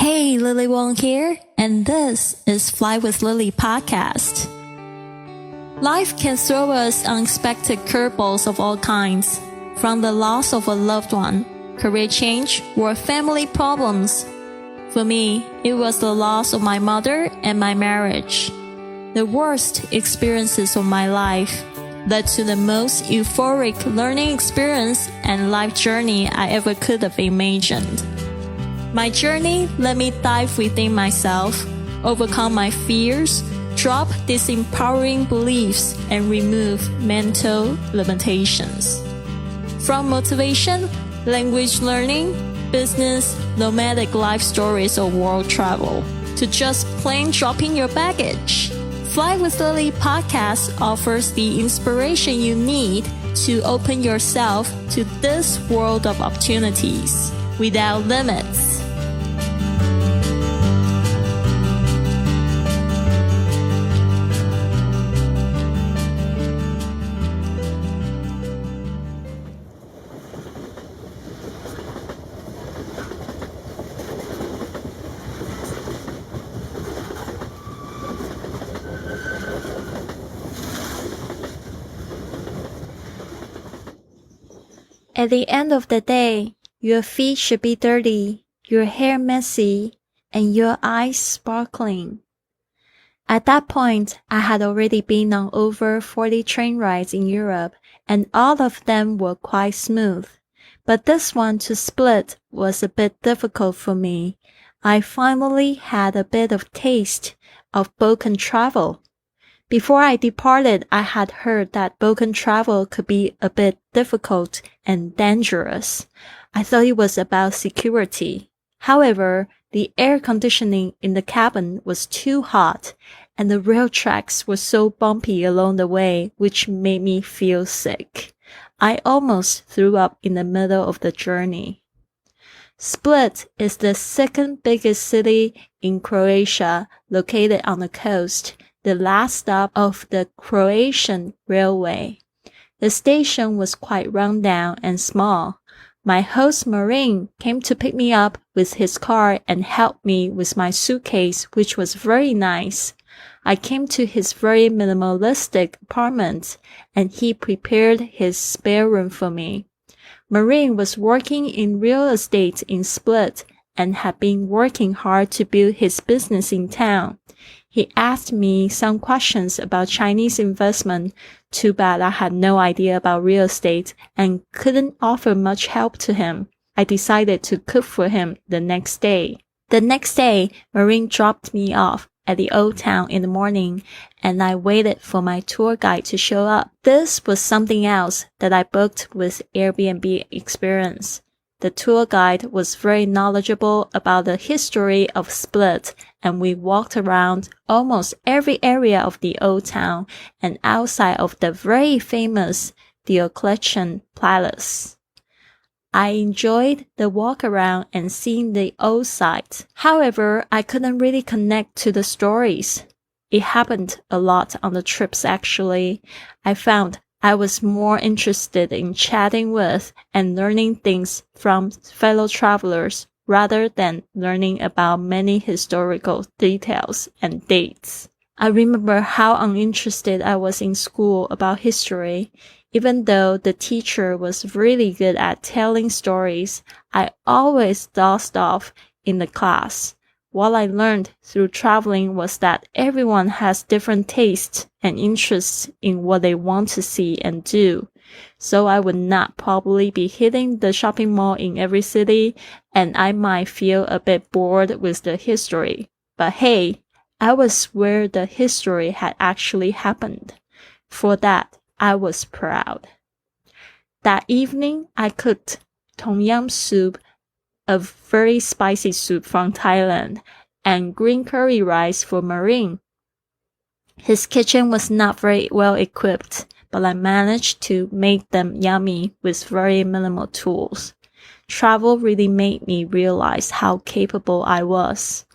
Hey, Lily Wong here, and this is Fly with Lily podcast. Life can throw us unexpected curveballs of all kinds, from the loss of a loved one, career change, or family problems. For me, it was the loss of my mother and my marriage. The worst experiences of my life led to the most euphoric learning experience and life journey I ever could have imagined. My journey let me dive within myself, overcome my fears, drop disempowering beliefs, and remove mental limitations. From motivation, language learning, business, nomadic life stories or world travel, to just plain dropping your baggage. Fly with Lily podcast offers the inspiration you need to open yourself to this world of opportunities without limits. At the end of the day, your feet should be dirty, your hair messy, and your eyes sparkling. At that point, I had already been on over 40 train rides in Europe, and all of them were quite smooth. But this one to Split was a bit difficult for me. I finally had a bit of taste of Balkan travel. Before I departed, I had heard that Balkan travel could be a bit difficult and dangerous. I thought it was about security. However, the air conditioning in the cabin was too hot, and the rail tracks were so bumpy along the way, which made me feel sick. I almost threw up in the middle of the journey. Split is the second biggest city in Croatia, located on the coast, the last stop of the Croatian railway. The station was quite run down and small. My host Marin came to pick me up with his car and helped me with my suitcase, which was very nice. I came to his very minimalistic apartment, and he prepared his spare room for me. Marin was working in real estate in Split and had been working hard to build his business in town. He asked me some questions about Chinese investment. Too bad I had no idea about real estate and couldn't offer much help to him. I decided to cook for him the next day. The next day, Marin dropped me off at the old town in the morning, and I waited for my tour guide to show up. This was something else that I booked with Airbnb Experience. The tour guide was very knowledgeable about the history of Split, and we walked around almost every area of the old town and outside of the very famous Diocletian Palace. I enjoyed the walk around and seeing the old sites. However, I couldn't really connect to the stories. It happened a lot on the trips actually. I found I was more interested in chatting with and learning things from fellow travelers rather than learning about many historical details and dates. I remember how uninterested I was in school about history. Even though the teacher was really good at telling stories, I always dozed off in the class. What I learned through traveling was that everyone has different tastes and interests in what they want to see and do. So I would not probably be hitting the shopping mall in every city, and I might feel a bit bored with the history. But hey, I was where the history had actually happened. For that, I was proud. That evening, I cooked tom yum soup, a very spicy soup from Thailand, and green curry rice for Marin. His kitchen was not very well equipped, but I managed to make them yummy with very minimal tools. Travel really made me realize how capable I was.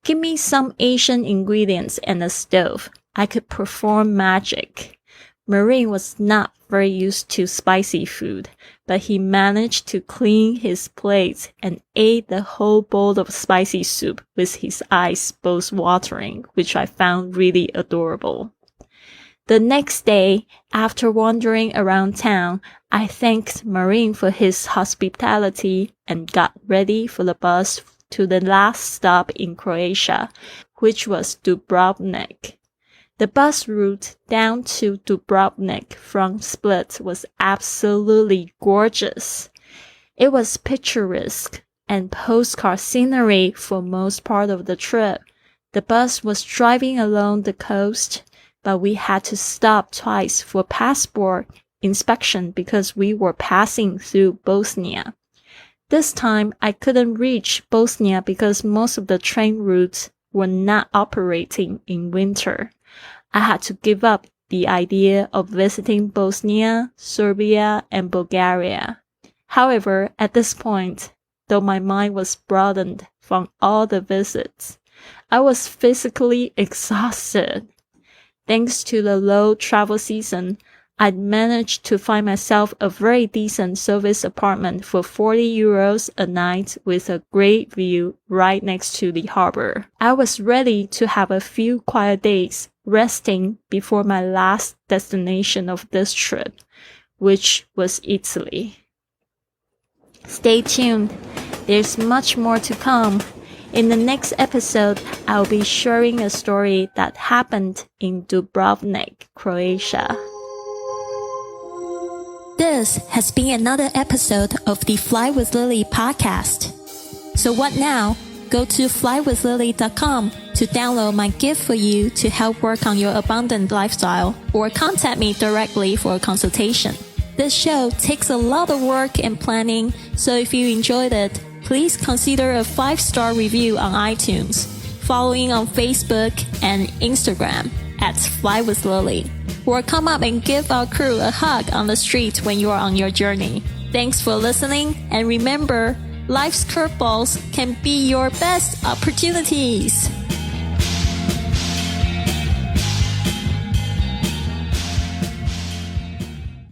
Give me some Asian ingredients and a stove. I could perform magic. Marine was not very used to spicy food, but he managed to clean his plate and ate the whole bowl of spicy soup with his eyes both watering, which I found really adorable. The next day, after wandering around town, I thanked Marine for his hospitality and got ready for the bus to the last stop in Croatia, which was Dubrovnik. The bus route down to Dubrovnik from Split was absolutely gorgeous. It was picturesque and postcard scenery for most part of the trip. The bus was driving along the coast, but we had to stop twice for passport inspection because we were passing through Bosnia. This time, I couldn't reach Bosnia because most of the train routes were not operating in winter. I had to give up the idea of visiting Bosnia, Serbia, and Bulgaria. However, at this point, though my mind was broadened from all the visits, I was physically exhausted. Thanks to the low travel season, I'd managed to find myself a very decent service apartment for 40 euros a night with a great view right next to the harbor. I was ready to have a few quiet days resting before my last destination of this trip, which was Italy. Stay tuned. There's much more to come. In the next episode, I'll be sharing a story that happened in Dubrovnik, Croatia. This has been another episode of the Fly with Lily podcast. So what now? Go to flywithlily.com to download my gift for you to help work on your abundant lifestyle, or contact me directly for a consultation. This show takes a lot of work and planning, so if you enjoyed it, please consider a 5-star review on iTunes, following on Facebook and Instagram at Fly with Lily, or come up and give our crew a hug on the street when you're on your journey. Thanks for listening, and remember, life's curveballs can be your best opportunities.